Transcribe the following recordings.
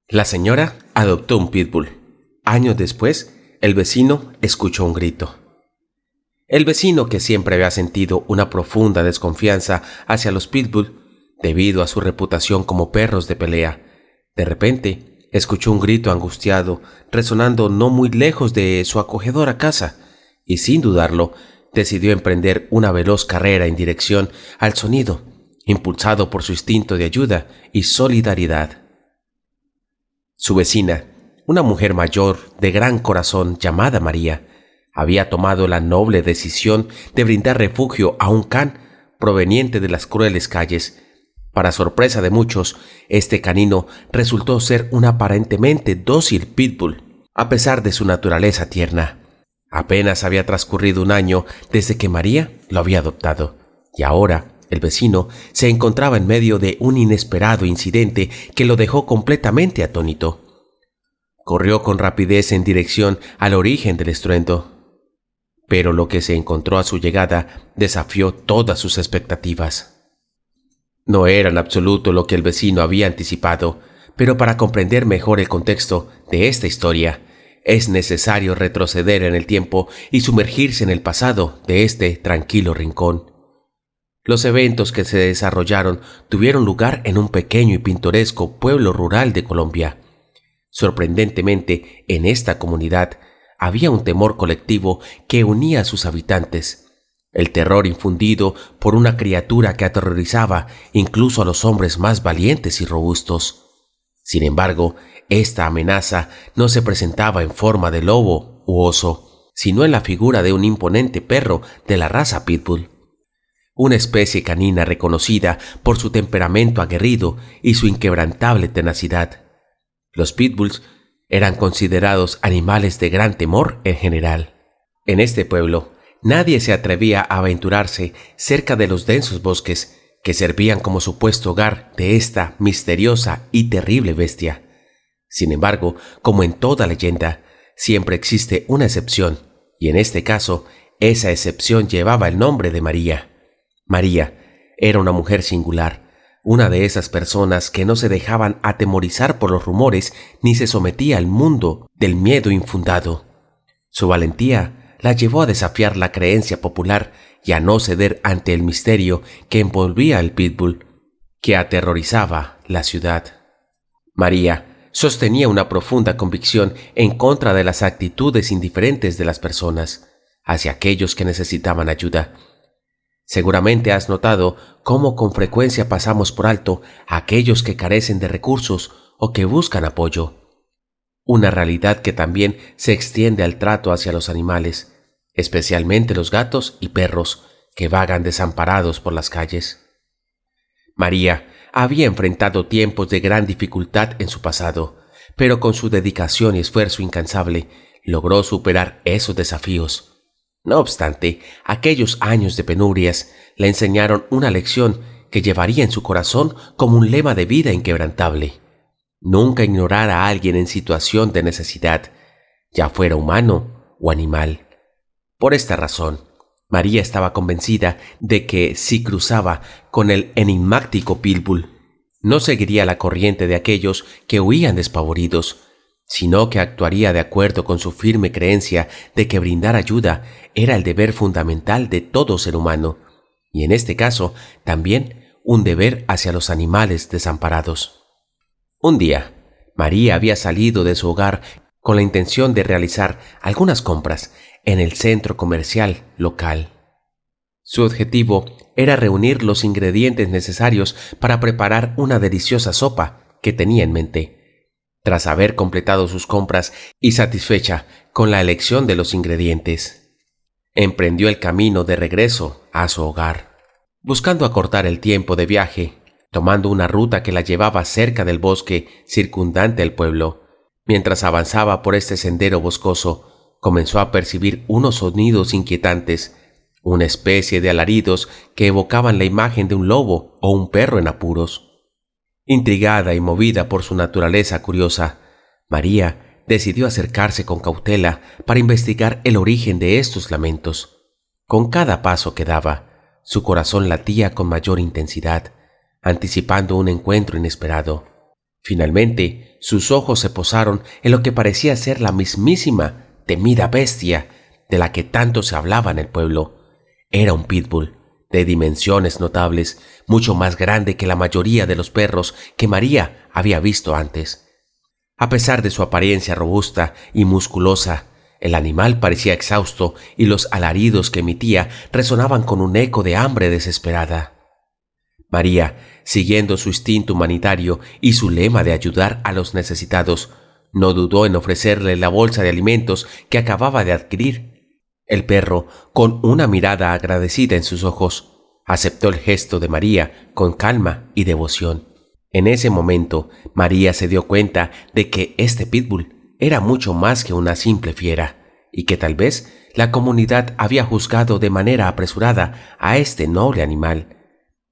La señora adoptó un pitbull. Años después, el vecino escuchó un grito. El vecino, que siempre había sentido una profunda desconfianza hacia los pitbull debido a su reputación como perros de pelea, de repente escuchó un grito angustiado resonando no muy lejos de su acogedora casa y, sin dudarlo, decidió emprender una veloz carrera en dirección al sonido, impulsado por su instinto de ayuda y solidaridad. Su vecina, una mujer mayor de gran corazón llamada María, había tomado la noble decisión de brindar refugio a un can proveniente de las crueles calles. Para sorpresa de muchos, este canino resultó ser un aparentemente dócil pitbull, a pesar de su naturaleza tierna. Apenas había transcurrido un año desde que María lo había adoptado, y ahora el vecino se encontraba en medio de un inesperado incidente que lo dejó completamente atónito. Corrió con rapidez en dirección al origen del estruendo, pero lo que se encontró a su llegada desafió todas sus expectativas. No era en absoluto lo que el vecino había anticipado, pero para comprender mejor el contexto de esta historia, es necesario retroceder en el tiempo y sumergirse en el pasado de este tranquilo rincón. Los eventos que se desarrollaron tuvieron lugar en un pequeño y pintoresco pueblo rural de Colombia. Sorprendentemente, en esta comunidad había un temor colectivo que unía a sus habitantes. El terror infundido por una criatura que aterrorizaba incluso a los hombres más valientes y robustos. Sin embargo, esta amenaza no se presentaba en forma de lobo u oso, sino en la figura de un imponente perro de la raza pitbull. Una especie canina reconocida por su temperamento aguerrido y su inquebrantable tenacidad. Los pitbulls eran considerados animales de gran temor en general. En este pueblo, nadie se atrevía a aventurarse cerca de los densos bosques que servían como supuesto hogar de esta misteriosa y terrible bestia. Sin embargo, como en toda leyenda, siempre existe una excepción, y en este caso, esa excepción llevaba el nombre de María. María era una mujer singular, una de esas personas que no se dejaban atemorizar por los rumores ni se sometía al mundo del miedo infundado. Su valentía la llevó a desafiar la creencia popular y a no ceder ante el misterio que envolvía al pitbull, que aterrorizaba la ciudad. María sostenía una profunda convicción en contra de las actitudes indiferentes de las personas hacia aquellos que necesitaban ayuda. Seguramente has notado cómo con frecuencia pasamos por alto a aquellos que carecen de recursos o que buscan apoyo. Una realidad que también se extiende al trato hacia los animales, especialmente los gatos y perros que vagan desamparados por las calles. María había enfrentado tiempos de gran dificultad en su pasado, pero con su dedicación y esfuerzo incansable logró superar esos desafíos. No obstante, aquellos años de penurias le enseñaron una lección que llevaría en su corazón como un lema de vida inquebrantable: nunca ignorar a alguien en situación de necesidad, ya fuera humano o animal. Por esta razón, María estaba convencida de que si cruzaba con el enigmático pitbull, no seguiría la corriente de aquellos que huían despavoridos, sino que actuaría de acuerdo con su firme creencia de que brindar ayuda era el deber fundamental de todo ser humano, y en este caso también un deber hacia los animales desamparados. Un día, María había salido de su hogar con la intención de realizar algunas compras en el centro comercial local. Su objetivo era reunir los ingredientes necesarios para preparar una deliciosa sopa que tenía en mente. Tras haber completado sus compras y satisfecha con la elección de los ingredientes, emprendió el camino de regreso a su hogar, buscando acortar el tiempo de viaje, tomando una ruta que la llevaba cerca del bosque circundante al pueblo. Mientras avanzaba por este sendero boscoso, comenzó a percibir unos sonidos inquietantes, una especie de alaridos que evocaban la imagen de un lobo o un perro en apuros. Intrigada y movida por su naturaleza curiosa, María decidió acercarse con cautela para investigar el origen de estos lamentos. Con cada paso que daba, su corazón latía con mayor intensidad, anticipando un encuentro inesperado. Finalmente, Sus ojos se posaron en lo que parecía ser la mismísima, temida bestia de la que tanto se hablaba en el pueblo. Era un pitbull, de dimensiones notables, mucho más grande que la mayoría de los perros que María había visto antes. A pesar de su apariencia robusta y musculosa, el animal parecía exhausto y los alaridos que emitía resonaban con un eco de hambre desesperada. María, siguiendo su instinto humanitario y su lema de ayudar a los necesitados, no dudó en ofrecerle la bolsa de alimentos que acababa de adquirir. El perro, con una mirada agradecida en sus ojos, aceptó el gesto de María con calma y devoción. En ese momento, María se dio cuenta de que este pitbull era mucho más que una simple fiera, y que tal vez la comunidad había juzgado de manera apresurada a este noble animal.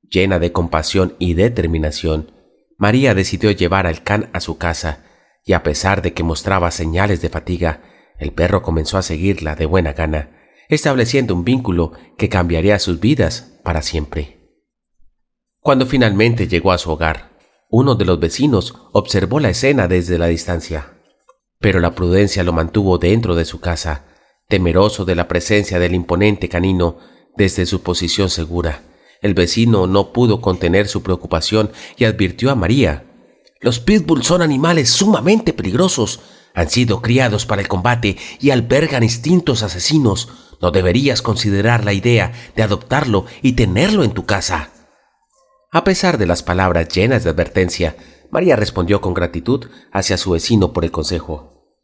Llena de compasión y determinación, María decidió llevar al can a su casa, y a pesar de que mostraba señales de fatiga, el perro comenzó a seguirla de buena gana, estableciendo un vínculo que cambiaría sus vidas para siempre. Cuando finalmente llegó a su hogar, uno de los vecinos observó la escena desde la distancia, pero la prudencia lo mantuvo dentro de su casa, temeroso de la presencia del imponente canino desde su posición segura. El vecino no pudo contener su preocupación y advirtió a María: «Los pitbull son animales sumamente peligrosos. Han sido criados para el combate y albergan instintos asesinos. No deberías considerar la idea de adoptarlo y tenerlo en tu casa». A pesar de las palabras llenas de advertencia, María respondió con gratitud hacia su vecino por el consejo.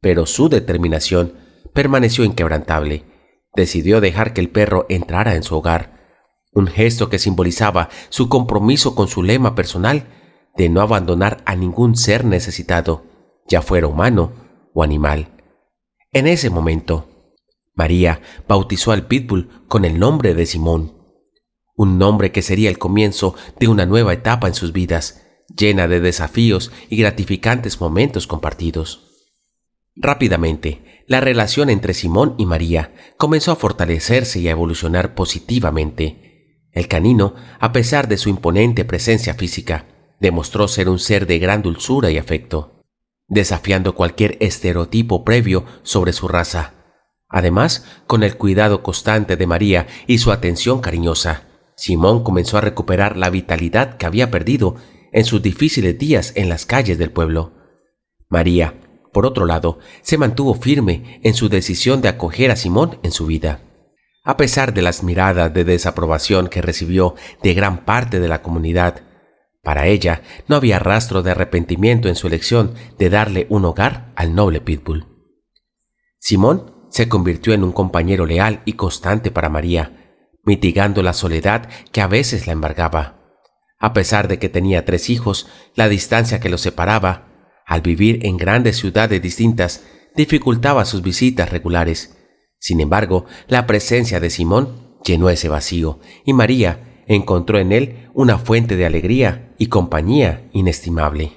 Pero su determinación permaneció inquebrantable. Decidió dejar que el perro entrara en su hogar, un gesto que simbolizaba su compromiso con su lema personal de no abandonar a ningún ser necesitado, ya fuera humano o animal. En ese momento, María bautizó al pitbull con el nombre de Simón, un nombre que sería el comienzo de una nueva etapa en sus vidas, llena de desafíos y gratificantes momentos compartidos. Rápidamente, la relación entre Simón y María comenzó a fortalecerse y a evolucionar positivamente. El canino, a pesar de su imponente presencia física, demostró ser un ser de gran dulzura y afecto, desafiando cualquier estereotipo previo sobre su raza. Además, con el cuidado constante de María y su atención cariñosa, Simón comenzó a recuperar la vitalidad que había perdido en sus difíciles días en las calles del pueblo. María, por otro lado, se mantuvo firme en su decisión de acoger a Simón en su vida. A pesar de las miradas de desaprobación que recibió de gran parte de la comunidad, para ella no había rastro de arrepentimiento en su elección de darle un hogar al noble pitbull. Simón se convirtió en un compañero leal y constante para María, mitigando la soledad que a veces la embargaba. A pesar de que tenía 3 hijos, la distancia que los separaba, al vivir en grandes ciudades distintas, dificultaba sus visitas regulares. Sin embargo, la presencia de Simón llenó ese vacío y María encontró en él una fuente de alegría y compañía inestimable.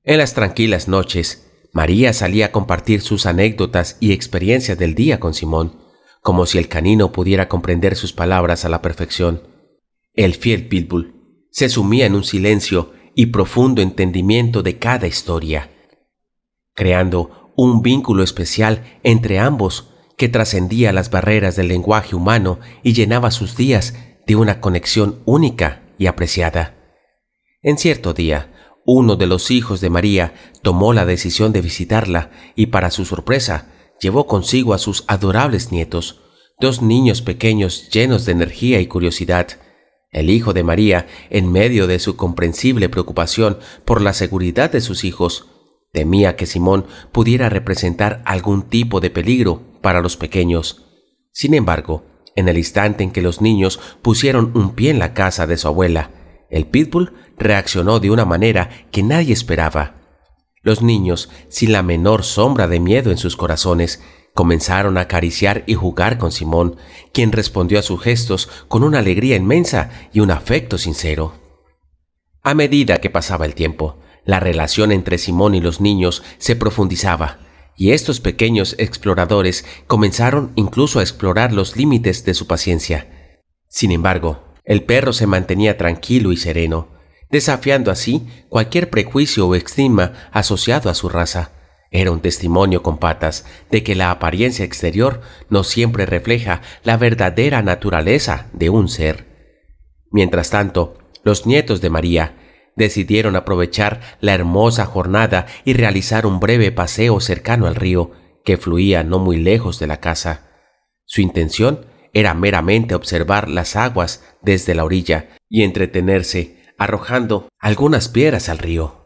En las tranquilas noches, María salía a compartir sus anécdotas y experiencias del día con Simón, como si el canino pudiera comprender sus palabras a la perfección. El fiel pitbull se sumía en un silencio y profundo entendimiento de cada historia, creando un vínculo especial entre ambos que trascendía las barreras del lenguaje humano y llenaba sus días de una conexión única y apreciada. En cierto día, uno de los hijos de María tomó la decisión de visitarla y, para su sorpresa, llevó consigo a sus adorables nietos, 2 niños pequeños llenos de energía y curiosidad. El hijo de María, en medio de su comprensible preocupación por la seguridad de sus hijos, temía que Simón pudiera representar algún tipo de peligro para los pequeños. Sin embargo, en el instante en que los niños pusieron un pie en la casa de su abuela, el pitbull reaccionó de una manera que nadie esperaba. Los niños, sin la menor sombra de miedo en sus corazones, comenzaron a acariciar y jugar con Simón, quien respondió a sus gestos con una alegría inmensa y un afecto sincero. A medida que pasaba el tiempo, la relación entre Simón y los niños se profundizaba, y estos pequeños exploradores comenzaron incluso a explorar los límites de su paciencia. Sin embargo, el perro se mantenía tranquilo y sereno, desafiando así cualquier prejuicio o estigma asociado a su raza. Era un testimonio con patas de que la apariencia exterior no siempre refleja la verdadera naturaleza de un ser. Mientras tanto, los nietos de María decidieron aprovechar la hermosa jornada y realizar un breve paseo cercano al río que fluía no muy lejos de la casa. Su intención era meramente observar las aguas desde la orilla y entretenerse arrojando algunas piedras al río.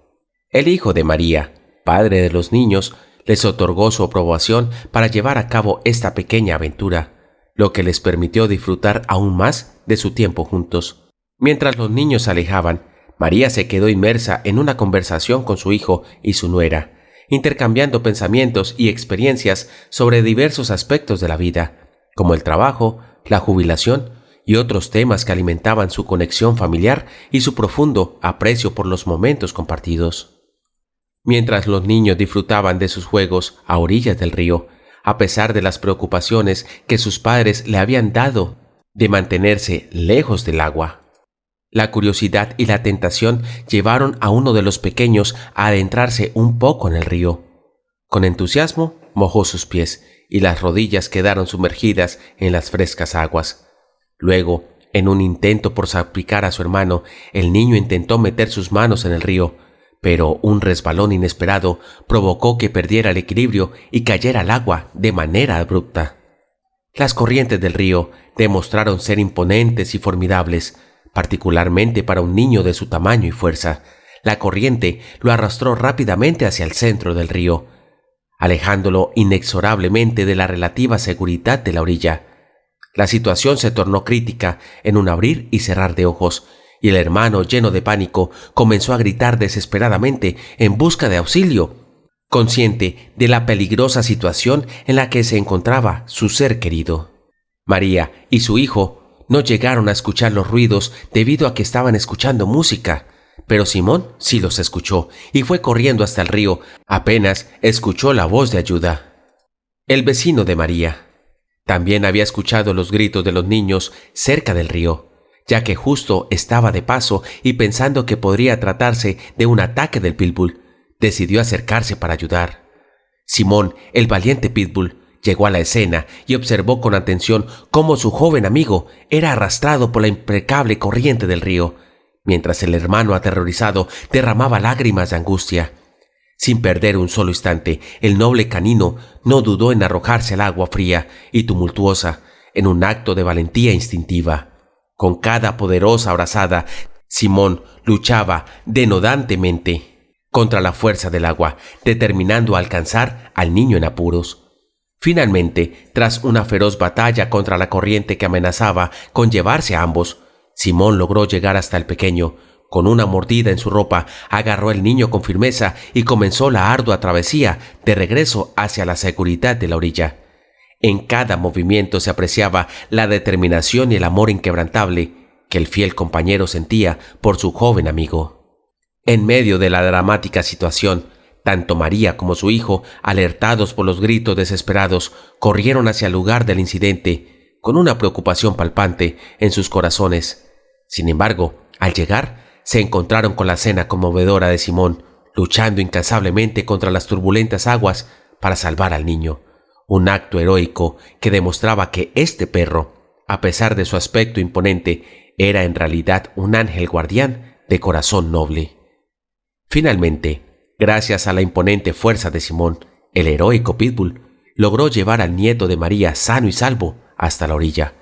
El hijo de María, padre de los niños, les otorgó su aprobación para llevar a cabo esta pequeña aventura, lo que les permitió disfrutar aún más de su tiempo juntos. Mientras los niños se alejaban, María se quedó inmersa en una conversación con su hijo y su nuera, intercambiando pensamientos y experiencias sobre diversos aspectos de la vida, como el trabajo, la jubilación y otros temas que alimentaban su conexión familiar y su profundo aprecio por los momentos compartidos. Mientras los niños disfrutaban de sus juegos a orillas del río, a pesar de las preocupaciones que sus padres le habían dado de mantenerse lejos del agua, la curiosidad y la tentación llevaron a uno de los pequeños a adentrarse un poco en el río. Con entusiasmo mojó sus pies y las rodillas quedaron sumergidas en las frescas aguas. Luego, en un intento por salpicar a su hermano, el niño intentó meter sus manos en el río, pero un resbalón inesperado provocó que perdiera el equilibrio y cayera al agua de manera abrupta. Las corrientes del río demostraron ser imponentes y formidables, particularmente para un niño de su tamaño y fuerza. La corriente lo arrastró rápidamente hacia el centro del río, alejándolo inexorablemente de la relativa seguridad de la orilla. La situación se tornó crítica en un abrir y cerrar de ojos, y el hermano, lleno de pánico, comenzó a gritar desesperadamente en busca de auxilio, consciente de la peligrosa situación en la que se encontraba su ser querido. María y su hijo no llegaron a escuchar los ruidos debido a que estaban escuchando música, pero Simón sí los escuchó y fue corriendo hasta el río apenas escuchó la voz de ayuda. El vecino de María también había escuchado los gritos de los niños cerca del río, ya que justo estaba de paso y pensando que podría tratarse de un ataque del pitbull, decidió acercarse para ayudar. Simón, el valiente pitbull, llegó a la escena y observó con atención cómo su joven amigo era arrastrado por la implacable corriente del río, mientras el hermano aterrorizado derramaba lágrimas de angustia. Sin perder un solo instante, el noble canino no dudó en arrojarse al agua fría y tumultuosa, en un acto de valentía instintiva. Con cada poderosa abrazada, Simón luchaba denodantemente contra la fuerza del agua, determinando a alcanzar al niño en apuros. Finalmente, tras una feroz batalla contra la corriente que amenazaba con llevarse a ambos, Simón logró llegar hasta el pequeño. Con una mordida en su ropa, agarró al niño con firmeza y comenzó la ardua travesía de regreso hacia la seguridad de la orilla. En cada movimiento se apreciaba la determinación y el amor inquebrantable que el fiel compañero sentía por su joven amigo. En medio de la dramática situación, tanto María como su hijo, alertados por los gritos desesperados, corrieron hacia el lugar del incidente, con una preocupación palpante en sus corazones. Sin embargo, al llegar, se encontraron con la escena conmovedora de Simón, luchando incansablemente contra las turbulentas aguas para salvar al niño. Un acto heroico que demostraba que este perro, a pesar de su aspecto imponente, era en realidad un ángel guardián de corazón noble. Finalmente, gracias a la imponente fuerza de Simón, el heroico pitbull logró llevar al nieto de María sano y salvo hasta la orilla,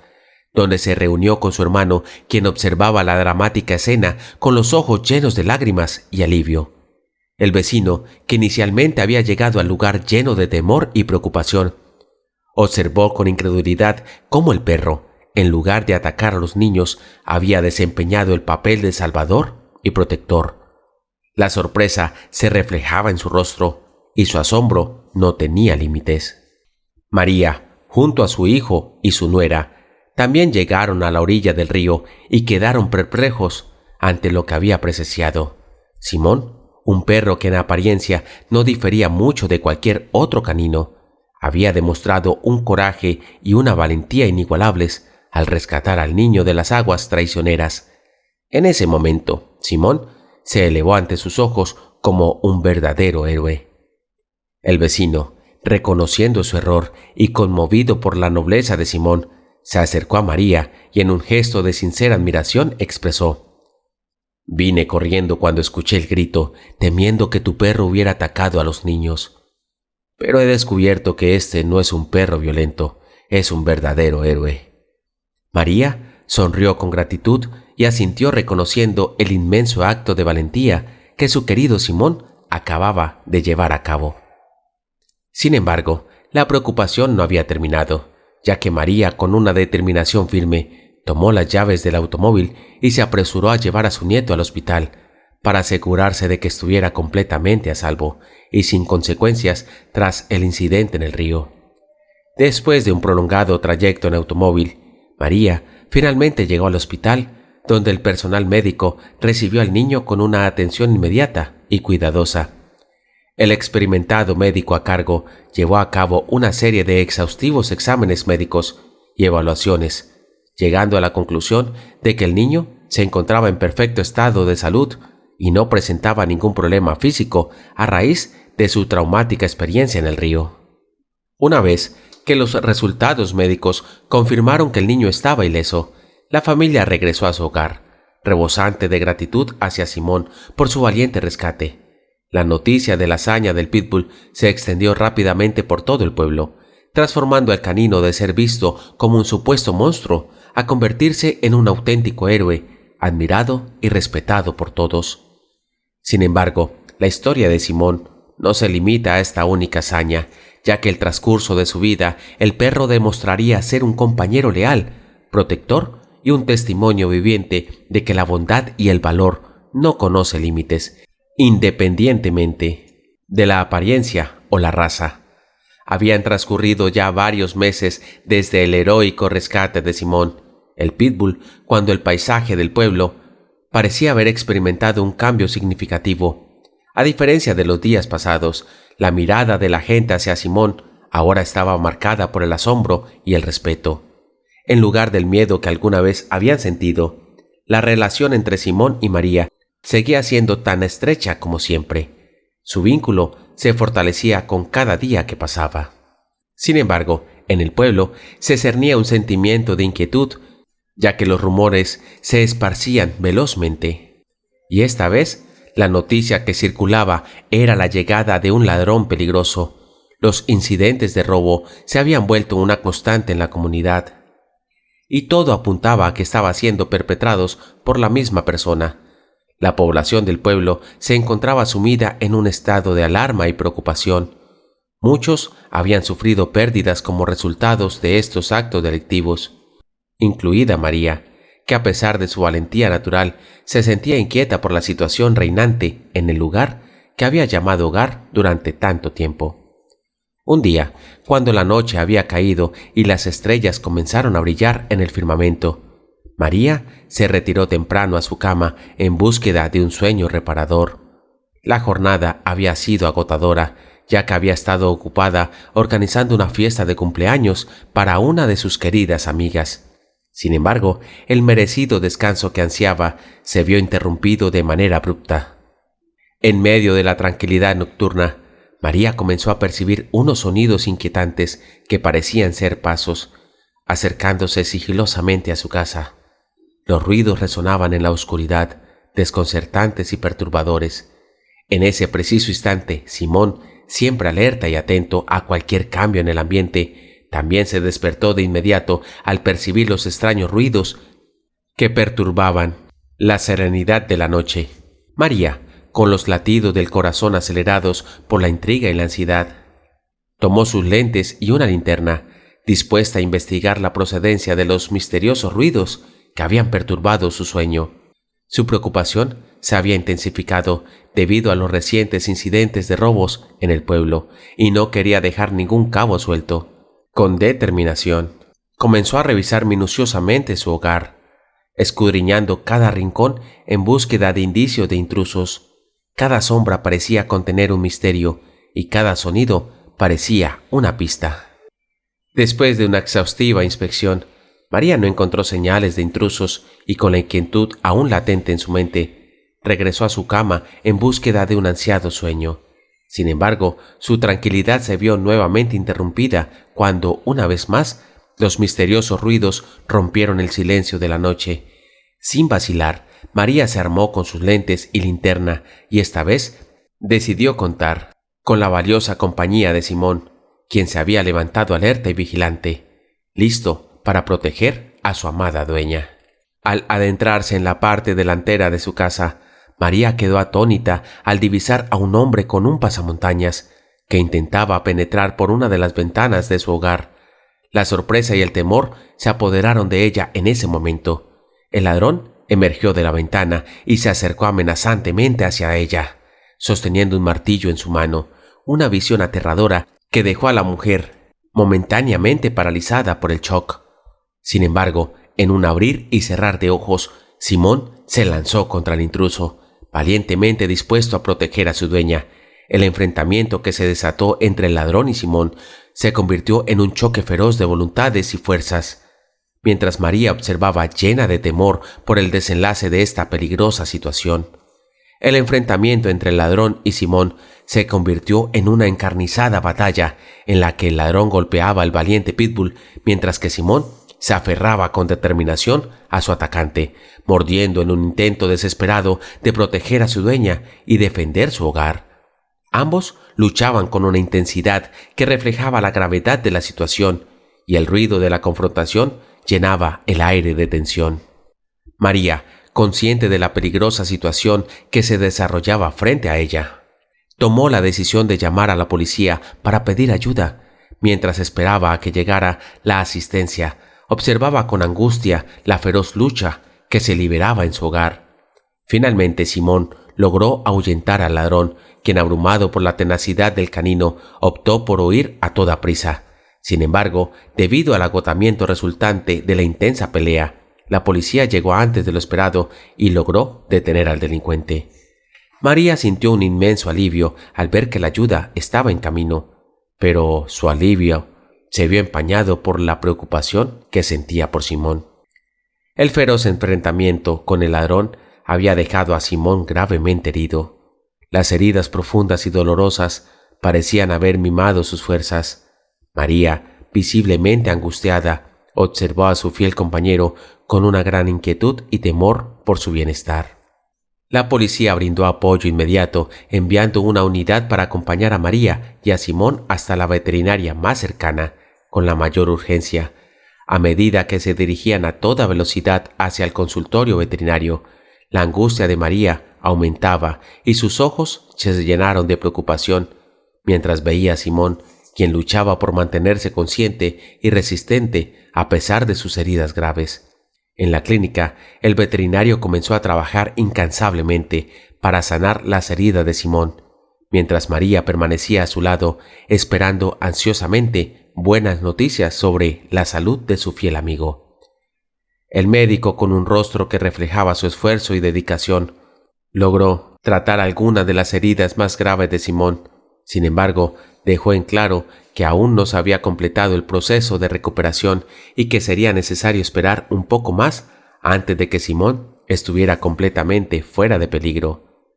donde se reunió con su hermano, quien observaba la dramática escena con los ojos llenos de lágrimas y alivio. El vecino, que inicialmente había llegado al lugar lleno de temor y preocupación, observó con incredulidad cómo el perro, en lugar de atacar a los niños, había desempeñado el papel de salvador y protector. La sorpresa se reflejaba en su rostro y su asombro no tenía límites. María, junto a su hijo y su nuera, también llegaron a la orilla del río y quedaron perplejos ante lo que había presenciado. Simón, un perro que en apariencia no difería mucho de cualquier otro canino, había demostrado un coraje y una valentía inigualables al rescatar al niño de las aguas traicioneras. En ese momento, Simón, se elevó ante sus ojos como un verdadero héroe. El vecino, reconociendo su error y conmovido por la nobleza de Simón, se acercó a María y en un gesto de sincera admiración expresó: «Vine corriendo cuando escuché el grito, temiendo que tu perro hubiera atacado a los niños. Pero he descubierto que este no es un perro violento, es un verdadero héroe». María sonrió con gratitud y asintió reconociendo el inmenso acto de valentía que su querido Simón acababa de llevar a cabo. Sin embargo, la preocupación no había terminado, ya que María, con una determinación firme, tomó las llaves del automóvil y se apresuró a llevar a su nieto al hospital para asegurarse de que estuviera completamente a salvo y sin consecuencias tras el incidente en el río. Después de un prolongado trayecto en automóvil, María finalmente llegó al hospital, donde el personal médico recibió al niño con una atención inmediata y cuidadosa. El experimentado médico a cargo llevó a cabo una serie de exhaustivos exámenes médicos y evaluaciones, llegando a la conclusión de que el niño se encontraba en perfecto estado de salud y no presentaba ningún problema físico a raíz de su traumática experiencia en el río. Una vez que los resultados médicos confirmaron que el niño estaba ileso, la familia regresó a su hogar, rebosante de gratitud hacia Simón por su valiente rescate. La noticia de la hazaña del pitbull se extendió rápidamente por todo el pueblo, transformando al canino de ser visto como un supuesto monstruo a convertirse en un auténtico héroe, admirado y respetado por todos. Sin embargo, la historia de Simón no se limita a esta única hazaña, ya que el transcurso de su vida el perro demostraría ser un compañero leal, protector y un testimonio viviente de que la bondad y el valor no conoce límites, independientemente de la apariencia o la raza. Habían transcurrido ya varios meses desde el heroico rescate de Simón, el pitbull, cuando el paisaje del pueblo parecía haber experimentado un cambio significativo. A diferencia de los días pasados, la mirada de la gente hacia Simón ahora estaba marcada por el asombro y el respeto. En lugar del miedo que alguna vez habían sentido, la relación entre Simón y María seguía siendo tan estrecha como siempre. Su vínculo se fortalecía con cada día que pasaba. Sin embargo, en el pueblo se cernía un sentimiento de inquietud, ya que los rumores se esparcían velozmente. Y esta vez, la noticia que circulaba era la llegada de un ladrón peligroso. Los incidentes de robo se habían vuelto una constante en la comunidad, y todo apuntaba a que estaban siendo perpetrados por la misma persona. La población del pueblo se encontraba sumida en un estado de alarma y preocupación. Muchos habían sufrido pérdidas como resultados de estos actos delictivos, incluida María, que a pesar de su valentía natural, se sentía inquieta por la situación reinante en el lugar que había llamado hogar durante tanto tiempo. Un día, cuando la noche había caído y las estrellas comenzaron a brillar en el firmamento, María se retiró temprano a su cama en búsqueda de un sueño reparador. La jornada había sido agotadora, ya que había estado ocupada organizando una fiesta de cumpleaños para una de sus queridas amigas. Sin embargo, el merecido descanso que ansiaba se vio interrumpido de manera abrupta. En medio de la tranquilidad nocturna, María comenzó a percibir unos sonidos inquietantes que parecían ser pasos, acercándose sigilosamente a su casa. Los ruidos resonaban en la oscuridad, desconcertantes y perturbadores. En ese preciso instante, Simón, siempre alerta y atento a cualquier cambio en el ambiente, también se despertó de inmediato al percibir los extraños ruidos que perturbaban la serenidad de la noche. María, con los latidos del corazón acelerados por la intriga y la ansiedad, tomó sus lentes y una linterna, dispuesta a investigar la procedencia de los misteriosos ruidos que habían perturbado su sueño. Su preocupación se había intensificado debido a los recientes incidentes de robos en el pueblo y no quería dejar ningún cabo suelto. Con determinación, comenzó a revisar minuciosamente su hogar, escudriñando cada rincón en búsqueda de indicios de intrusos. Cada sombra parecía contener un misterio y cada sonido parecía una pista. Después de una exhaustiva inspección, María no encontró señales de intrusos y con la inquietud aún latente en su mente, regresó a su cama en búsqueda de un ansiado sueño. Sin embargo, su tranquilidad se vio nuevamente interrumpida cuando, una vez más, los misteriosos ruidos rompieron el silencio de la noche. Sin vacilar, María se armó con sus lentes y linterna y esta vez decidió contar con la valiosa compañía de Simón, quien se había levantado alerta y vigilante, listo para proteger a su amada dueña. Al adentrarse en la parte delantera de su casa, María quedó atónita al divisar a un hombre con un pasamontañas que intentaba penetrar por una de las ventanas de su hogar. La sorpresa y el temor se apoderaron de ella en ese momento. El ladrón emergió de la ventana y se acercó amenazantemente hacia ella, sosteniendo un martillo en su mano, una visión aterradora que dejó a la mujer momentáneamente paralizada por el shock. Sin embargo, en un abrir y cerrar de ojos, Simón se lanzó contra el intruso, valientemente dispuesto a proteger a su dueña. El enfrentamiento que se desató entre el ladrón y Simón se convirtió en un choque feroz de voluntades y fuerzas. Mientras María observaba llena de temor por el desenlace de esta peligrosa situación, el enfrentamiento entre el ladrón y Simón se convirtió en una encarnizada batalla en la que el ladrón golpeaba al valiente pitbull mientras que Simón se aferraba con determinación a su atacante, mordiendo en un intento desesperado de proteger a su dueña y defender su hogar. Ambos luchaban con una intensidad que reflejaba la gravedad de la situación y el ruido de la confrontación llenaba el aire de tensión. María, consciente de la peligrosa situación que se desarrollaba frente a ella, tomó la decisión de llamar a la policía para pedir ayuda. Mientras esperaba a que llegara la asistencia, observaba con angustia la feroz lucha que se liberaba en su hogar. Finalmente Simón logró ahuyentar al ladrón, quien, abrumado por la tenacidad del canino, optó por huir a toda prisa. Sin embargo, debido al agotamiento resultante de la intensa pelea, la policía llegó antes de lo esperado y logró detener al delincuente. María sintió un inmenso alivio al ver que la ayuda estaba en camino, pero su alivio se vio empañado por la preocupación que sentía por Simón. El feroz enfrentamiento con el ladrón había dejado a Simón gravemente herido. Las heridas profundas y dolorosas parecían haber mimado sus fuerzas. María, visiblemente angustiada, observó a su fiel compañero con una gran inquietud y temor por su bienestar. La policía brindó apoyo inmediato, enviando una unidad para acompañar a María y a Simón hasta la veterinaria más cercana, con la mayor urgencia. A medida que se dirigían a toda velocidad hacia el consultorio veterinario, la angustia de María aumentaba y sus ojos se llenaron de preocupación, mientras veía a Simón, quien luchaba por mantenerse consciente y resistente a pesar de sus heridas graves. En la clínica, el veterinario comenzó a trabajar incansablemente para sanar las heridas de Simón, mientras María permanecía a su lado, esperando ansiosamente buenas noticias sobre la salud de su fiel amigo. El médico, con un rostro que reflejaba su esfuerzo y dedicación, logró tratar algunas de las heridas más graves de Simón. Sin embargo, dejó en claro que aún no se había completado el proceso de recuperación y que sería necesario esperar un poco más antes de que Simón estuviera completamente fuera de peligro.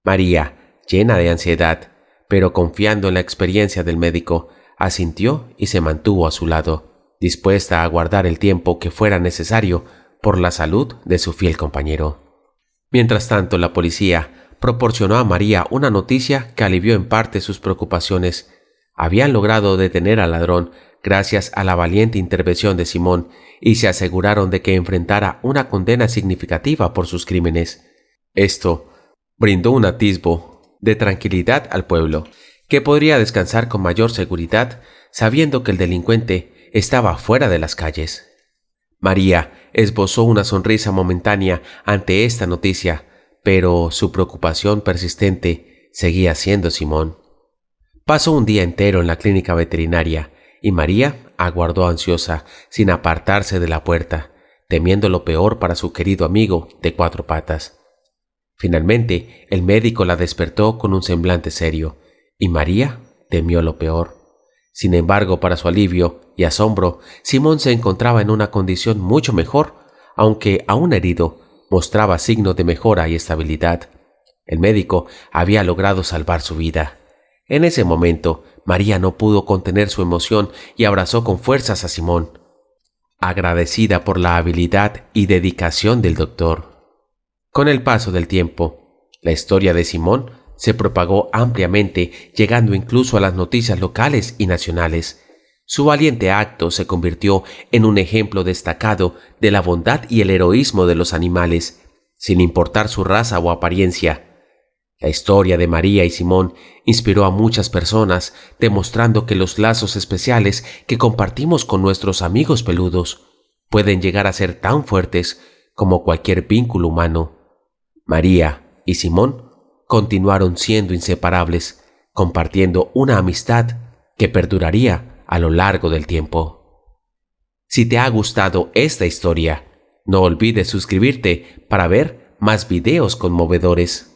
María, llena de ansiedad, pero confiando en la experiencia del médico, asintió y se mantuvo a su lado, dispuesta a aguardar el tiempo que fuera necesario por la salud de su fiel compañero. Mientras tanto, la policía proporcionó a María una noticia que alivió en parte sus preocupaciones. Habían logrado detener al ladrón gracias a la valiente intervención de Simón y se aseguraron de que enfrentara una condena significativa por sus crímenes. Esto brindó un atisbo de tranquilidad al pueblo, que podría descansar con mayor seguridad sabiendo que el delincuente estaba fuera de las calles. María esbozó una sonrisa momentánea ante esta noticia, pero su preocupación persistente seguía siendo Simón. Pasó un día entero en la clínica veterinaria y María aguardó ansiosa, sin apartarse de la puerta, temiendo lo peor para su querido amigo de cuatro patas. Finalmente, el médico la despertó con un semblante serio, y María temió lo peor. Sin embargo, para su alivio y asombro, Simón se encontraba en una condición mucho mejor, aunque aún herido, mostraba signos de mejora y estabilidad. El médico había logrado salvar su vida. En ese momento, María no pudo contener su emoción y abrazó con fuerzas a Simón, agradecida por la habilidad y dedicación del doctor. Con el paso del tiempo, la historia de Simón se propagó ampliamente, llegando incluso a las noticias locales y nacionales. Su valiente acto se convirtió en un ejemplo destacado de la bondad y el heroísmo de los animales, sin importar su raza o apariencia. La historia de María y Simón inspiró a muchas personas, demostrando que los lazos especiales que compartimos con nuestros amigos peludos pueden llegar a ser tan fuertes como cualquier vínculo humano. María y Simón continuaron siendo inseparables, compartiendo una amistad que perduraría a lo largo del tiempo. Si te ha gustado esta historia, no olvides suscribirte para ver más videos conmovedores.